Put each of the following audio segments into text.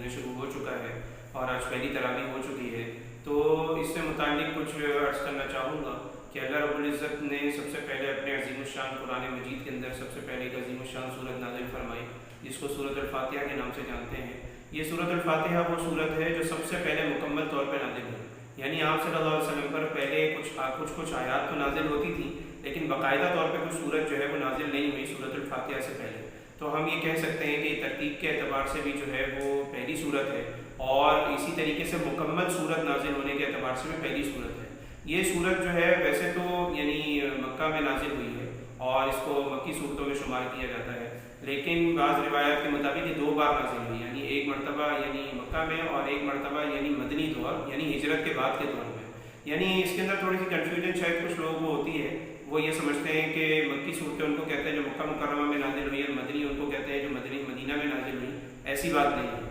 میں شروع ہو چکا ہے اور آج پہلی تراویح ہو چکی ہے، تو اس سے متعلق کچھ عرض کرنا چاہوں گا کہ اللہ رب العزت نے سب سے پہلے اپنے عظیم الشان قرآن مجید کے اندر سب سے پہلے ایک عظیم الشان صورت نازل فرمائی جس کو سورۃ الفاتحہ کے نام سے جانتے ہیں۔ یہ سورۃ الفاتحہ وہ صورت ہے جو سب سے پہلے مکمل طور پہ نازل ہوئی، یعنی آپ صلی اللہ علیہ وسلم پر پہلے کچھ آیات تو نازل ہوتی تھی، لیکن باقاعدہ طور پہ کچھ صورت جو ہے وہ نازل نہیں ہوئی سورۃ الفاتحہ سے پہلے۔ تو ہم یہ کہہ سکتے ہیں کہ ترتیب کے اعتبار سے بھی جو ہے وہ پہلی صورت ہے، اور اسی طریقے سے مکمل صورت نازل ہونے کے اعتبار سے بھی پہلی صورت ہے۔ یہ صورت جو ہے ویسے تو یعنی مکہ میں نازل ہوئی ہے اور اس کو مکی صورتوں میں شمار کیا جاتا ہے، لیکن بعض روایات کے مطابق یہ 2 بار نازل ہوئی، یعنی ایک مرتبہ یعنی مکہ میں اور ایک مرتبہ یعنی مدنی دور یعنی ہجرت کے بعد کے دور میں۔ یعنی اس کے اندر تھوڑی سی کنفیوژن شاید کچھ لوگوں کو ہوتی ہے، وہ یہ سمجھتے ہیں کہ مکی صورتیں ان کو کہتے ہیں جو مکہ مکرمہ میں نازل ہوئی، اور مدنی ان کو کہتے ہیں جو مدینہ میں نازل ہوئی۔ ایسی بات نہیں ہے،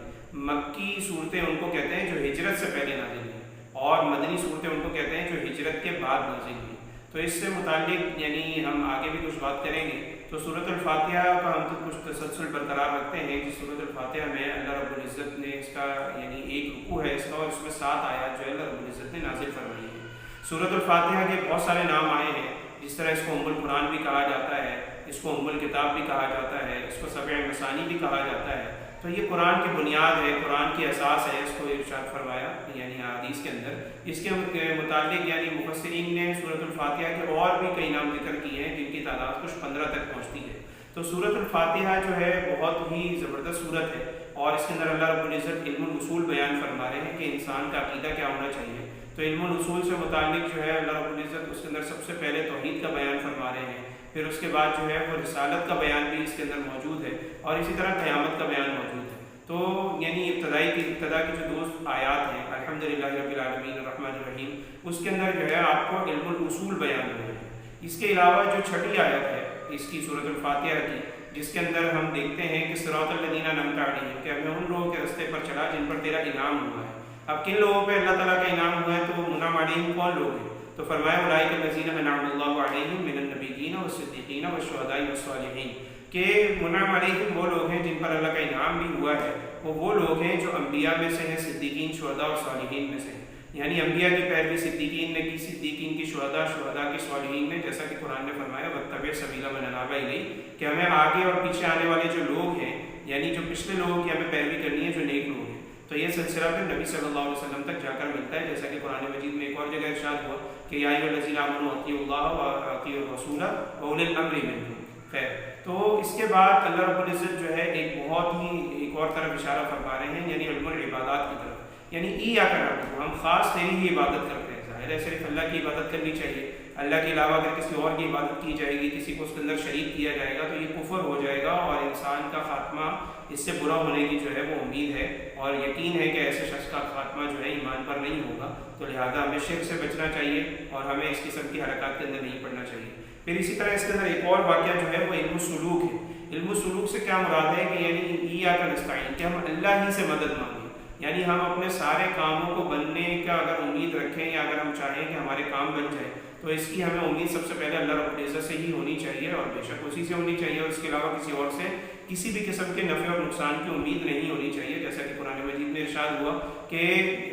مکی صورتیں ان کو کہتے ہیں جو ہجرت سے پہلے نازل ہوئی، اور مدنی صورتیں ان کو کہتے ہیں جو ہجرت کے بعد نازل ہوئی۔ تو اس سے متعلق یعنی ہم آگے بھی کچھ بات کریں گے۔ تو سورۃ الفاتحہ کا ہم تو کچھ تسلسل برقرار رکھتے ہیں کہ سورۃ الفاتحہ میں اللہ رب العزت نے اس کا یعنی ایک رکوع ہے اس کا، اور اس میں 7 آیات جو ہے اللہ رب العزت نے نازل فرمائی ہے۔ سورۃ الفاتحہ کے بہت سارے نام آئے ہیں، جس طرح اس کو ام القرآن بھی کہا جاتا ہے، اس کو ام الکتاب بھی کہا جاتا ہے، اس کو سبع مثانی بھی کہا جاتا ہے۔ تو یہ قرآن کی بنیاد ہے، قرآن کی اساس ہے، اس کو ارشاد فرمایا یعنی حدیث کے اندر۔ اس کے متعلق یعنی مفسرین نے سورۃ الفاتحہ کے اور بھی کئی نام ذکر کیے ہیں جن کی تعداد کچھ 15 تک پہنچتی ہے۔ تو سورۃ الفاتحہ جو ہے بہت ہی زبردست سورت ہے، اور اس کے اندر اللہ رب العزت علم الاصول بیان فرما رہے ہیں کہ انسان کا عقیدہ کیا ہونا چاہیے۔ تو علم الاصول سے متعلق جو ہے اللہ رب العزت اس کے اندر سب سے پہلے توحید کا بیان فرما رہے ہیں، پھر اس کے بعد جو ہے وہ رسالت کا بیان بھی اس کے اندر موجود ہے، اور اسی طرح قیامت کا بیان موجود ہے۔ تو یعنی ابتدا کی جو 2 آیات ہیں الحمدللہ رب العالمین الرحمن الرحیم، اس کے اندر جو ہے آپ کو علم الاصول بیان ہو رہے ہیں۔ اس کے علاوہ جو 6ٹھی آیت ہے اس کی سورۃ الفاتحہ کی، جس کے اندر ہم دیکھتے ہیں کہ صراط الذین انعمت علیہم، کہ ہمیں ان لوگوں کے راستے پر چلا جن پر تیرا انعام ہوا ہے۔ اب کن لوگوں پہ اللہ تعالیٰ کا انعام ہوا ہے؟ تو منعم علیہم کون لوگ ہیں؟ تو فرمایا اولئک الذین انعم اللہ علیہم من النبیین والصدیقین والشہداء والصالحین، کہ منعم علیہم وہ لوگ ہیں جن پر اللہ کا انعام بھی ہوا ہے، وہ لوگ ہیں جو انبیاء میں سے ہیں، صدیقین، شہداء اور صالحین میں سے ہیں۔ یعنی انبیاء کی پیروی صدیقین نے کی، صدیقین کی شہداء، شہداء کی صالحین نے، جیسا کہ قرآن نے فرمایا واتبع سبیل من اناب الیہ، کہ ہمیں آگے اور پیچھے آنے والے جو لوگ ہیں یعنی جو پچھلے لوگوں کی ہمیں پیروی کرنی ہے جو نیک لوگ ہیں۔ تو یہ سلسلہ پھر نبی صلی اللہ علیہ وسلم تک جا کر ملتا ہے، جیسا کہ قرآن مجید میں ایک اور جگہ ارشاد ہوا کہ یا ایھا الذین آمنوا اطیعوا اللہ واطیعوا الرسول واولی الامر منکم۔ خیر، تو اس کے بعد اللہ رب العزت جو ہے ایک اور طرف اشارہ فرما رہے ہیں، یعنی علم العبادات کی طرف، یعنی ایاک نعبد، ہم خاص تیری ہی عبادت کرتے ہیں۔ ظاہر ہے صرف اللہ کی عبادت کرنی چاہیے، اللہ کے علاوہ اگر کسی اور کی عبادت کی جائے گی، کسی کو اس کے اندر شریک کیا جائے گا تو یہ کفر ہو جائے گا، اور انسان کا خاتمہ اس سے برا ہونے کی جو ہے وہ امید ہے، اور یقین ہے کہ ایسے شخص کا خاتمہ جو ہے ایمان پر نہیں ہوگا۔ تو لہذا ہمیں شرک سے بچنا چاہیے، اور ہمیں اس قسم کی حرکات کے اندر نہیں پڑنا چاہیے۔ پھر اسی طرح اس کے اندر ایک اور واقعہ جو ہے وہ علم السلوک ہے۔ علم السلوک سے کیا مراد ہے کہ یعنی ایاک نستعین، کہ ہم اللہ ہی سے مدد مانگیں، یعنی ہم اپنے سارے کاموں کو بننے کا اگر امید رکھیں، یا اگر ہم چاہیں کہ ہمارے کام بن جائیں، تو اس کی ہمیں امید سب سے پہلے اللہ رب العزت سے ہی ہونی چاہیے، اور بے شک اسی سے ہونی چاہیے، اور اس کے علاوہ کسی اور سے کسی بھی قسم کے نفع اور نقصان کی امید نہیں ہونی چاہیے۔ جیسا کہ قرآن مجید میں ارشاد ہوا کہ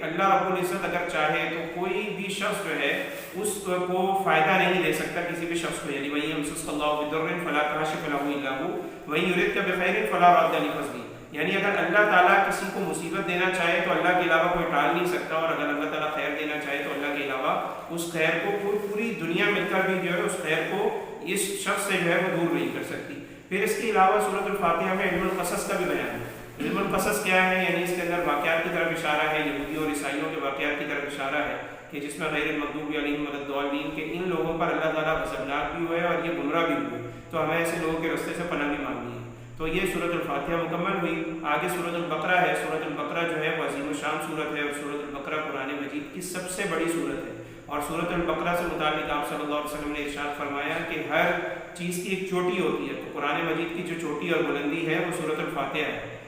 اللہ رب العزت اگر چاہے تو کوئی بھی شخص جو ہے اس کو فائدہ نہیں دے سکتا کسی بھی شخص کو، یعنی وَإِن يَمْسَسْكَ اللَّهُ بِضُرٍّ فَلَا كَاشِفَ لَهُ إِلَّا هُوَ وَإِن يُرِدْكَ بِخَيْرٍ فَلَا رَادَّ لِفَضْلِهِ، یعنی اگر اللہ تعالیٰ کسی کو مصیبت دینا چاہے تو اللہ کے علاوہ کوئی ٹال نہیں سکتا، اور اگر اللہ تعالیٰ خیر دینا چاہے تو اللہ کے علاوہ اس خیر کو پوری دنیا مل کر بھی جو ہے اس خیر کو اس شخص سے جو ہے وہ دور نہیں کر سکتی۔ پھر اس کے علاوہ سورۃ الفاتحہ میں علم القصص کا بھی بیان ہے۔ علم القصص کیا ہے؟ یعنی اس کے اندر واقعات کی طرف اشارہ ہے، یہودیوں اور عیسائیوں کے واقعات کی طرف اشارہ ہے، کہ جس میں غیر المغضوب علیہم ولا الضالین، کہ ان لوگوں پر اللہ تعالیٰ غضبناک بھی ہوئے اور یہ گمراہ بھی ہوئے، تو ہمیں ایسے لوگوں کے راستے سے پناہ بھی مانگنی ہے۔ تو یہ سورۃ الفاتحہ مکمل ہوئی۔ آگے سورۃ البقرہ ہے۔ سورۃ البقرہ جو ہے وہ عظیم الشان سورت ہے، اور سورۃ البقرہ قرآن مجید کی سب سے بڑی سورت ہے، اور سورۃ البقرہ سے متعلق آپ صلی اللہ علیہ وسلم نے ارشاد فرمایا کہ ہر چیز کی ایک چوٹی ہوتی ہے، تو قرآن مجید کی جو چوٹی اور بلندی ہے وہ سورۃ الفاتحہ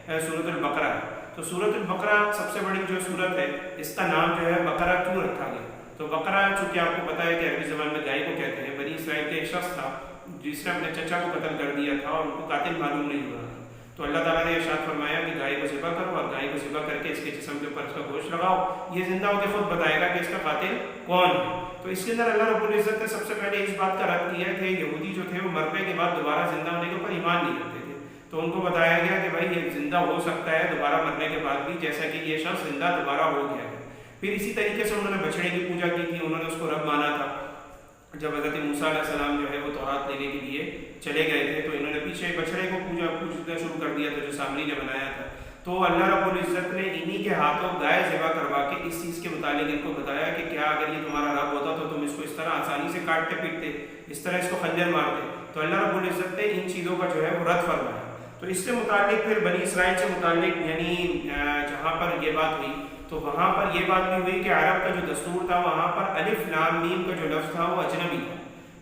ہے، سورۃ البقرہ ہے۔ تو سورۃ البقرہ سب سے بڑی جو سورت ہے، اس کا نام جو ہے بقرہ کیوں رکھا گیا؟ تو بقرہ چونکہ آپ کو پتا ہے کہ عربی زبان میں گائے کو کہتے ہیں۔ بنی اسرائیل کے ایک شخص تھا جس نے اپنے چچا کو قتل کر دیا تھا، اور ان کو قاتل معلوم نہیں ہوا تھا، تو اللہ تعالیٰ نے ارشاد فرمایا کہ گائے کو ذبح کرو اور گائے کو ذبح کر کے اس کے جسم کے اوپر اس کا گوشت لگاؤ، یہ زندہ ہو کے خود بتائے گا کہ اس کا قاتل کون ہے۔ تو اس کے اندر اللہ رب العزت نے سب سے پہلے اس بات کا رد کیا کہ یہودی جو تھے وہ مرنے کے بعد دوبارہ زندہ ہونے کے اوپر ایمان نہیں رکھتے تھے، تو ان کو بتایا گیا کہ بھائی یہ زندہ ہو سکتا ہے دوبارہ مرنے کے بعد بھی، جیسا کہ یہ شخص زندہ دوبارہ ہو گیا ہے۔ پھر اسی طریقے سے انہوں نے بچڑے کی پوجا کی تھی، انہوں نے اس کو رب مانا تھا۔ جب حضرت موسیٰ علیہ السلام جو ہے وہ تورات لینے کے لیے چلے گئے تھے تو انہوں نے پیچھے بچڑے کو پوجنا شروع کر دیا تھا جو سامری نے بنایا تھا۔ تو اللہ رب العزت نے انہی کے ہاتھوں گائے ذبح کروا کے اس چیز کے متعلق ان کو بتایا کہ کیا اگر یہ تمہارا رب ہوتا تو تم اس کو اس طرح آسانی سے کاٹتے پیٹتے، اس طرح اس کو خنجر مارتے۔ تو اللہ رب العزت نے ان چیزوں کا جو ہے وہ رد فرمایا۔ تو اس سے متعلق پھر بنی اسرائیل سے متعلق یعنی جہاں پر یہ بات ہوئی تو وہاں پر یہ بات بھی ہوئی کہ عرب کا جو دستور تھا وہاں پر الف لام میم کا جو لفظ تھا وہ اجنبی تھا،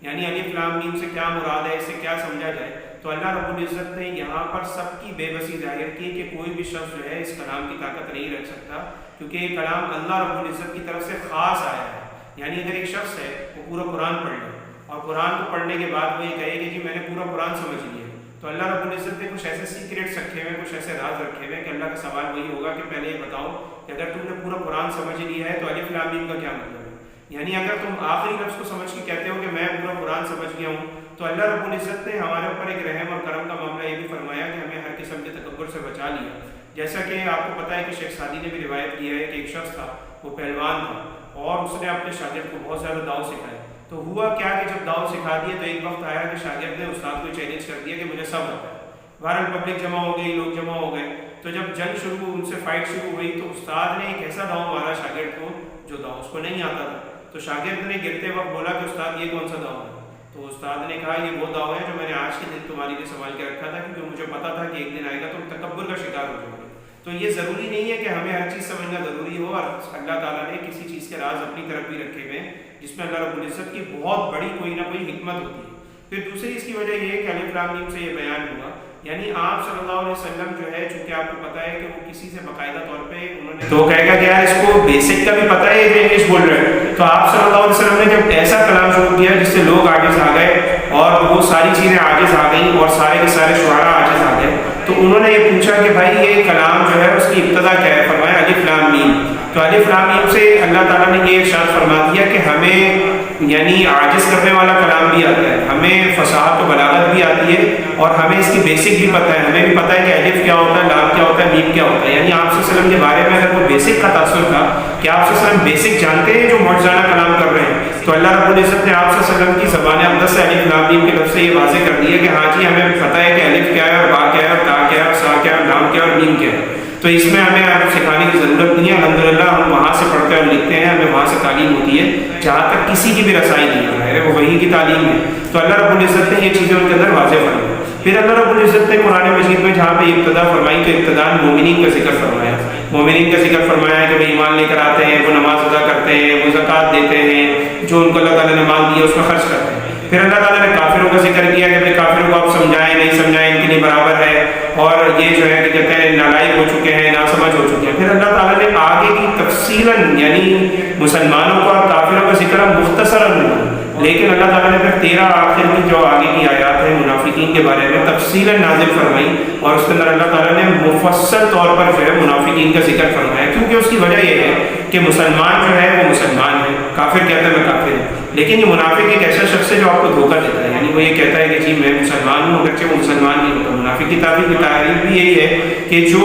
یعنی الف لام میم سے کیا مراد ہے، اس سے کیا سمجھا جائے۔ تو اللہ رب العزت نے یہاں پر سب کی بے بسی ظاہر کی کہ کوئی بھی شخص جو ہے اس کلام کی طاقت نہیں رکھ سکتا، کیونکہ یہ کلام اللہ رب العزت کی طرف سے خاص آیا ہے۔ یعنی اگر ایک شخص ہے وہ پورا قرآن پڑھ لے اور قرآن کو پڑھنے کے بعد وہ یہ کہے کہ جی میں نے پورا قرآن سمجھ لیا، تو اللہ رب العزت نے کچھ ایسے سیکریٹس رکھے ہوئے، کچھ ایسے راز رکھے ہوئے کہ اللہ کا سوال وہی ہوگا کہ پہلے یہ بتاؤ کہ اگر تم نے پورا قرآن سمجھ لیا ہے تو الف لام میم کا کیا مطلب ہے؟ یعنی اگر تم آخری لفظ کو سمجھ کے کہتے ہو کہ میں پورا قرآن سمجھ گیا ہوں، تو اللہ رب العزت نے ہمارے اوپر ایک رحم اور کرم کا معاملہ یہ بھی فرمایا کہ ہمیں ہر قسم کے تکبر سے بچا لیا۔ جیسا کہ آپ کو پتہ ہے کہ شیخ سعدی نے بھی روایت کیا ہے کہ ایک شخص تھا وہ پہلوان تھا اور اس نے اپنے شاگرد کو بہت زیادہ داؤ سکھایا۔ تو ہوا کیا کہ جب داؤ سکھا دیا تو ایک وقت آیا کہ شاگرد نے استاد کو چیلنج کر دیا کہ مجھے سب آتا ہے۔ بہرحال پبلک جمع ہو گئی، لوگ جمع ہو گئے، تو جب جنگ شروع ان سے فائٹ شروع ہوئی تو استاد نے ایک ایسا داؤ مارا شاگرد کو جو داؤ اس کو نہیں آتا تھا۔ تو شاگرد نے گرتے وقت بولا کہ استاد یہ کون سا داؤ ہے؟ تو استاد نے کہا یہ وہ داؤ ہے جو میں نے آج کے دن تمہارے لیے سنبھال کے رکھا تھا، کیونکہ مجھے پتا تھا کہ ایک دن آئے گا تم تکبر کا شکار ہو جاؤ گے۔ تو یہ ضروری نہیں ہے کہ ہمیں ہر چیز سمجھنا ضروری ہو، اور اللہ تعالیٰ نے کسی چیز کے راز اپنی طرف بھی رکھے ہوئے جس میں اللہ رب العزت کی بہت بڑی کوئی نہ کوئی حکمت ہوتی ہے۔ پھر دوسری اس کی وجہ یہ ہے کہ الف لام میم سے یہ بیان ہوا، یعنی آپ صلی اللہ علیہ وسلم جو ہے چونکہ آپ کو پتا ہے کہ وہ کسی سے باقاعدہ طور پہ انہوں نے تو کہے گا کہ یار اس کو بیسک کا بھی پتہ ہے یہ انگلش بول رہے ہیں، تو آپ صلی اللہ علیہ وسلم نے جب ایسا کلام شروع کیا جس سے لوگ عاجز آ گئے اور وہ ساری چیزیں عاجز آ گئیں اور سارے کے سارے شعراء عاجز آ گئے، تو انہوں نے یہ پوچھا کہ بھائی یہ کلام جو ہے اس کی ابتدا کیا ہے؟ فرمایا الف لام میم۔ تو الف لام میم سے اللہ تعالیٰ نے یہ ارشاد فرما دیا کہ ہمیں یعنی عاجز کرنے والا کلام بھی آتا ہے، ہمیں فصاحت و بلاغت بھی آتی ہے اور ہمیں اس کی بیسک بھی پتہ ہے، ہمیں بھی پتہ ہے کہ الف کیا ہوتا ہے، لام کیا ہوتا ہے، میم کیا ہوتا ہے۔ یعنی آپ صلی اللہ علیہ وسلم کے بارے میں اگر وہ بیسک کا تاثر تھا کہ آپ صلی اللہ علیہ وسلم بیسک جانتے ہیں جو معجزانہ کلام کر رہے ہیں، تو اللہ رب العزت نے آپ صلی اللہ علیہ وسلم کی زبان اقدس سے الف لام میم کے لفظ سے یہ واضح کر دیا کہ ہاں جی ہمیں پتہ ہے کہ الف کیا ہے اور با کیا ہے اور تا کیا ہے اور سا کیا ہے اور لام کیا ہے اور میم کیا ہے۔ تو اس میں ہمیں عرب سکھانے کی ضرورت نہیں ہے، الحمدللہ ہم وہاں سے پڑھتے اور لکھتے ہیں، ہمیں وہاں سے تعلیم ہوتی ہے، جہاں تک کسی کی بھی رسائی نہیں ہے وہ وہی کی تعلیم ہے۔ تو اللہ رب العزت نے یہ چیزیں ان کے اندر واضح فرمائی۔ پھر اللہ رب العزت نے قرآن مجید میں جہاں پہ ابتدا فرمائی تو ابتدا مومنین کا ذکر فرمایا، مومنین کا ذکر فرمایا کہ وہ ایمان لے کر آتے ہیں، وہ نماز ادا کرتے ہیں، وہ زکوٰۃ دیتے ہیں، جو ان کو اللہ تعالیٰ نے مال دیا اس میں خرچ کرتے ہیں۔ پھر اللہ تعالیٰ نے کافروں کا ذکر کیا کہ کافروں کو آپ سمجھائیں نہیں سمجھائیں ان کے لیے برابر ہے، اور یہ جو ہے کہ کہتے ہیں نالائق ہو چکے ہیں، ناسمجھ ہو چکے ہیں۔ پھر اللہ تعالیٰ نے آگے کی تفصیلاً یعنی مسلمانوں کا اور کافروں کا ذکر مختصراً ہوا، لیکن اللہ تعالیٰ نے پھر 13 آخر کی جو آگے کی آیات ہیں منافقین کے بارے میں تفصیلاً نازل فرمائی، اور اس کے اندر اللہ تعالیٰ نے مفصل طور پر جو ہے منافقین کا ذکر فرمایا، کیونکہ اس کی وجہ یہ ہے کہ مسلمان جو ہے وہ مسلمان ہے، کافر کہتا ہے میں کافر ہوں، لیکن یہ منافق ایک ایسا شخص ہے جو آپ کو دھوکہ دیتا ہے، یعنی وہ یہ کہتا ہے کہ جی میں مسلمان ہوں اگرچہ وہ مسلمان نہیں ہوتا۔ منافق کی تعریف بھی یہی ہے کہ جو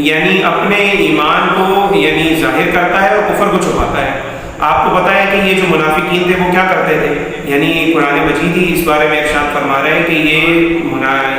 یعنی اپنے ایمان کو یعنی ظاہر کرتا ہے اور کفر کو چھپاتا ہے۔ آپ کو پتہ ہے کہ یہ جو منافقین تھے وہ کیا کرتے تھے، یعنی قرآن مجید ہی اس بارے میں ارشاد فرما رہے ہیں کہ یہ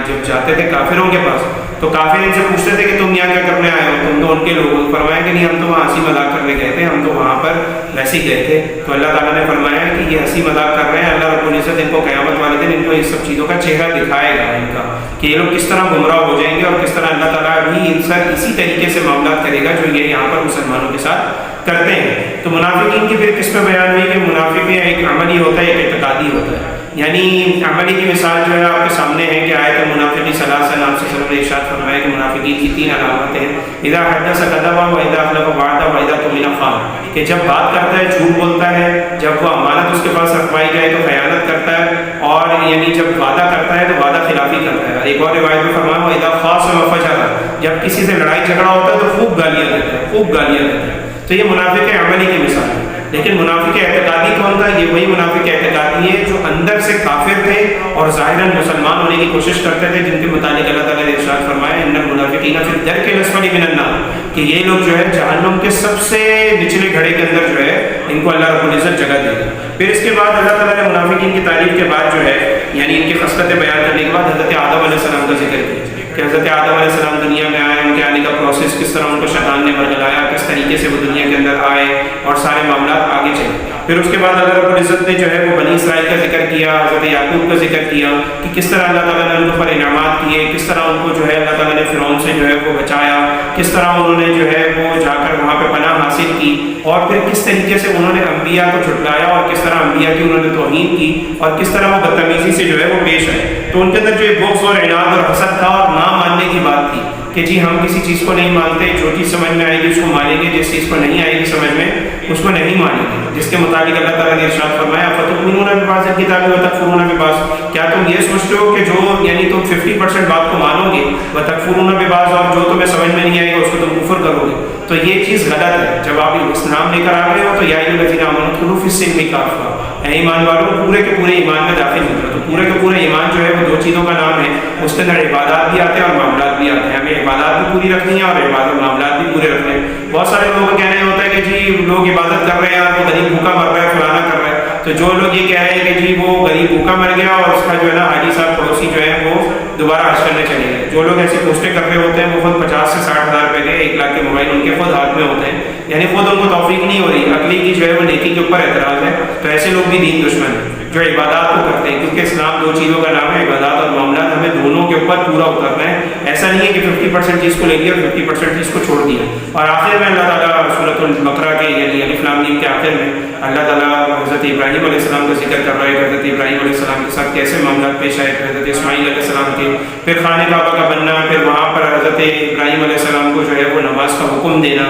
جب جاتے تھے کافروں کے پاس تو کافر ان سے پوچھتے تھے کہ تم یہاں کیا کرنے آئے ہو، تم تو ان کے لوگوں فرمایا کہ نہیں ہم تو وہاں ہنسی مذاق کرنے گئے تھے، ہم تو وہاں پر ویسے ہی گئے تھے۔ تو اللہ تعالیٰ نے فرمایا کہ یہ ہنسی مذاق کر رہے ہیں، اللہ رب العزت ان کو قیامت والے دن ان کو اس سب چیزوں کا چہرہ دکھائے گا ان کا کہ یہ لوگ کس طرح گمراہ ہو جائیں گے اور کس طرح اللہ تعالیٰ بھی ان سے اسی طریقے سے معاملات کرے گا جو یہ یہاں پر مسلمانوں کے ساتھ کرتے ہیں. تو منافقین کی پھر قسمیں بیان ہوئی کہ منافق ایک عملی ہوتا ہے، ایک اعتقادی ہوتا ہے. یعنی عملی کی مثال جو ہے آپ کے سامنے ہے کہ آیت منافقی ثلاثہ نام سے سلم نے ارشاد فرمایا کہ منافقین کی 3 علامتیں ہیں. اذا حدث کذب واذا اخلف وعد واذا اؤتمن خان، کہ جب بات کرتا ہے جھوٹ بولتا ہے، جب وہ امانت اس کے پاس رکھوائی جائے تو خیانت کرتا ہے، اور یعنی جب وعدہ کرتا ہے تو وعدہ خلافی کرتا ہے. ایک اور روایت میں فرمایا واذا خاصم فجر، جب کسی سے لڑائی جھگڑا ہوتا ہے تو خوب گالیاں دیتا ہے، خوب گالیاں دیتا ہے. تو یہ منافق عملی کی مثال ہے. لیکن منافق اعتقادی کون تھا؟ یہ وہی منافق اعتقادی ہے جو اندر سے کافر تھے اور ظاہراً مسلمان ہونے کی کوشش کرتے تھے، جن کے متعلق اللہ تعالیٰ نے ارشاد فرمایا ان المنافقین فی الدرک الاسفل من النار، کہ یہ لوگ جو ہے جہنم کے سب سے نچلے گھڑے کے اندر جو ہے ان کو اللہ رب العزت جگہ دے گا. پھر اس کے بعد اللہ تعالیٰ نے منافقین کی تعریف کے بعد جو ہے یعنی ان کی خصلتیں بیان کرنے کے بعد حضرت آدم علیہ السلام کا ذکر کیا کہ حضرت آدم علیہ السلام دنیا میں آئے، ان کے آنے کا پروسیس کس طرح ان کو شیطان نے برگلایا، کس طریقے سے وہ دنیا کے اندر آئے اور سارے معاملات آگے چلے. پھر اس کے بعد اللہ رب العزت نے جو ہے وہ بنی اسرائیل کا ذکر کیا، حضرت یعقوب کا ذکر کیا کہ کس طرح اللہ تعالیٰ نے ان پر انعامات کیے، کس طرح ان کو جو ہے اللہ تعالیٰ نے فرعون سے جو ہے وہ بچایا، کس طرح انہوں نے جو ہے وہ جا کر وہاں پہ پناہ حاصل کی، اور پھر کس طریقے سے انہوں نے انبیاء کو جھٹلایا اور کس طرح انبیاء کی انہوں نے توہین کی اور کس طرح وہ بدتمیزی سے جو ہے وہ پیش آئے. تو ان کے اندر جو بغض اور عناد اور حسد تھا اور نہ ماننے کی بات تھی کہ جی ہم کسی چیز کو نہیں مانتے، جو چیز سمجھ میں آئے گی اس کو مانیں گے، جس چیز کو نہیں آئے گی سمجھ میں اس کو نہیں مانیں گے. جس کے مطابق اللہ تعالیٰ نے ارشاد فرمایا فتؤمنون ببعض الکتاب وتکفرون ببعض، کیا تم یہ سوچتے ہو کہ جو یعنی تم 50% بات کو مانو گے وتکفرون ببعض، اور جو تمہیں سمجھ میں نہیں آئے گا اس کو تم کفر کرو گے. تو یہ چیز غلط ہے. جب آپ اسلام لے کر آ گئے ہو تو یا ایھا الذین آمنوا ادخلوا فی السلم کافہ، اے ایمان والوں پورے کے پورے ایمان میں داخل ہو جاؤ. تو پورے کے پورے ایمان جو ہے وہ 2 چیزوں کا نام ہے، اس کے اندر عبادات بھی آتے ہیں اور معاملات بھی آتے ہیں. ہمیں عبادات بھی پوری رکھنی ہے اور عبادت معاملات بھی پورے رکھنے ہیں. بہت سارے لوگوں کا کہنا یہ ہوتا ہے کہ جی لوگ عبادت کر رہے ہیں تو غریب بھوکا مر رہا ہے، فلانا کر رہا ہے. تو جو لوگ یہ کہہ رہے ہیں کہ جی وہ غریب بھوکا مر گیا اور اس کا جو ہے نا حاجی صاحب پڑوسی جو ہے وہ دوبارہ حج کرنے چلے گئے، جو لوگ ایسی پوسٹیں کر رہے ہوتے ہیں وہ خود 50 سے 60 ہزار روپے کے 1 لاکھ کے موبائل ان کے خود ہاتھ میں ہوتے ہیں، یعنی خود ان کو توفیق نہیں ہو رہی، عقلی کی جو ہے وہ نیکی کے اوپر اعتراض ہے. تو ایسے لوگ بھی دین دشمن ہیں جو عبادات کو کرتے ہیں، کیونکہ اسلام 2 چیزوں کا نام ہے، عبادات اور معاملات. ہمیں دونوں کے اوپر پورا اترنا ہے. ایسا نہیں ہے کہ 50% چیز کو لے لیا اور 50% چیز کو چھوڑ دیا. اور آخر میں اللہ تعالیٰ سورۃ البقرہ کے یعنی الف لام میم کے آخر میں اللہ تعالیٰ حضرت ابراہیم علیہ السلام کا ذکر کر رہا ہے کہ حضرت ابراہیم علیہ السلام کے ساتھ کیسے معاملات پیش آئے، حضرت اسماعیل علیہ السلام کے، پھر خانہ کعبہ کا بننا، پھر وہاں پر حضرت ابراہیم علیہ السلام کو جو ہے وہ نماز کا حکم دینا،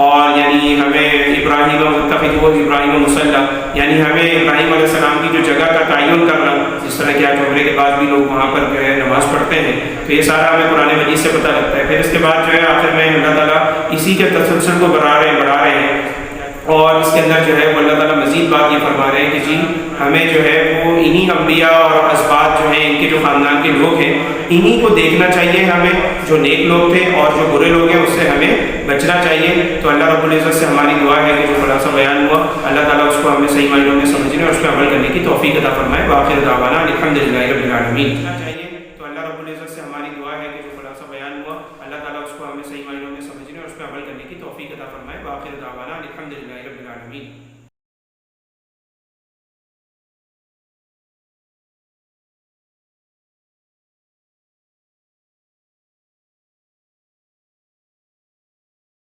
اور یعنی ہمیں ابراہیم واتخذوا ابراہیم مصلی، یعنی ہمیں ابراہیم علیہ السلام کی جو جگہ کا تعین کرنا، جس طرح کہ آج عمرے کے بعد بھی لوگ وہاں پر جو ہے نماز پڑھتے ہیں. تو یہ سارا ہمیں قرآن مجید سے پتہ لگتا ہے. پھر اس کے بعد جو ہے آخر میں اللہ تعالیٰ اسی کے تسلسل کو بڑھا رہے ہیں اور اس کے اندر جو ہے وہ اللہ تعالیٰ مزید بات یہ فرما رہے ہیں کہ جی ہمیں جو ہے وہ انہی انبیاء اور اسباط جو ہیں ان کے جو خاندان کے لوگ ہیں انہی کو دیکھنا چاہیے ہمیں، جو نیک لوگ تھے، اور جو برے لوگ ہیں اس سے ہمیں بچنا چاہیے. تو اللہ رب العزت سے ہماری دعا ہے کہ جو خلاصہ بیان ہوا اللہ تعالیٰ اس کو ہمیں صحیح معنوں میں سمجھنے اور اس پہ عمل کرنے کی توفیق عطا فرمائے. وآخر دعوانا الحمدللہ رب العالمین. تو اللہ رب العزت سے ہماری دعا ہے کہ جو خلاصہ بیان ہوا اللہ تعالیٰ اس کو ہمیں صحیح معنوں میں سمجھنے اور اس پہ عمل کرنے کی توفیق عطا فرمائے. وآخر دعوانا الحمدللہ رب العالمین.